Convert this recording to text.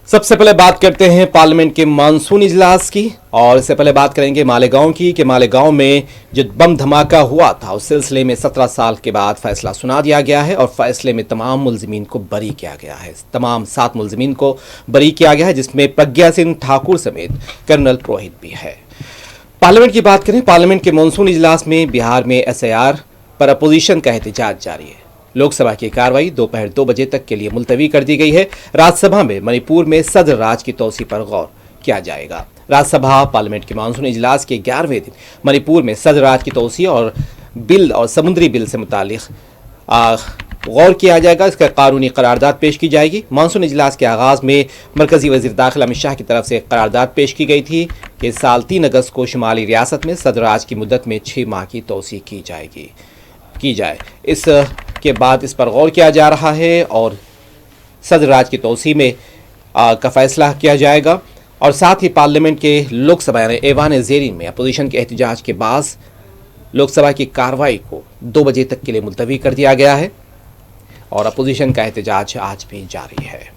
सबसे पहले बात करते हैं पार्लियामेंट के मानसून इजलास की। और इससे पहले बात करेंगे मालेगांव की कि मालेगांव में जो बम धमाका हुआ था उस सिलसिले में 17 साल के बाद फैसला सुना दिया गया है और फैसले में तमाम मुलजिमीन को बरी किया गया है। तमाम 7 मुलजिमीन को बरी किया गया है, जिसमें प्रज्ञा सिंह ठाकुर समेत कर्नल पुरोहित भी है। पार्लियामेंट की बात करें, पार्लियामेंट के मानसून इजलास में बिहार में SIR पर अपोजिशन का एहतजाज जारी है। लोकसभा की कार्रवाई दोपहर 2 बजे तक के लिए मुलतवी कर दी गई है। राज्यसभा में मणिपुर में सदर राज की तोसी पर गौर किया जाएगा। राज्यसभा पार्लियामेंट के मानसून इजलास के 11वें दिन मणिपुर में सदर राज की तोसी और बिल और समुद्री बिल से मुतालिक गौर किया जाएगा। इसका कानूनी करारदाद पेश की जाएगी। मानसून इजलास के आगाज में मरकजी वजीर दाखिला अमित शाह की तरफ से करारदाद पेश की गई थी कि साल 3 अगस्त को शुमाली रियासत में सदर राज की मुद्दत में 6 माह की तोसी की जाए। इस के बाद इस पर गौर किया जा रहा है और सदर राज की तोसी में का फैसला किया जाएगा। और साथ ही पार्लियामेंट के लोकसभा यानी ऐवान ज़ेरीन में अपोजिशन के एहतजाज के बाद लोकसभा की कार्रवाई को 2 बजे तक के लिए मुलतवी कर दिया गया है और अपोजिशन का एहतजाज आज भी जारी है।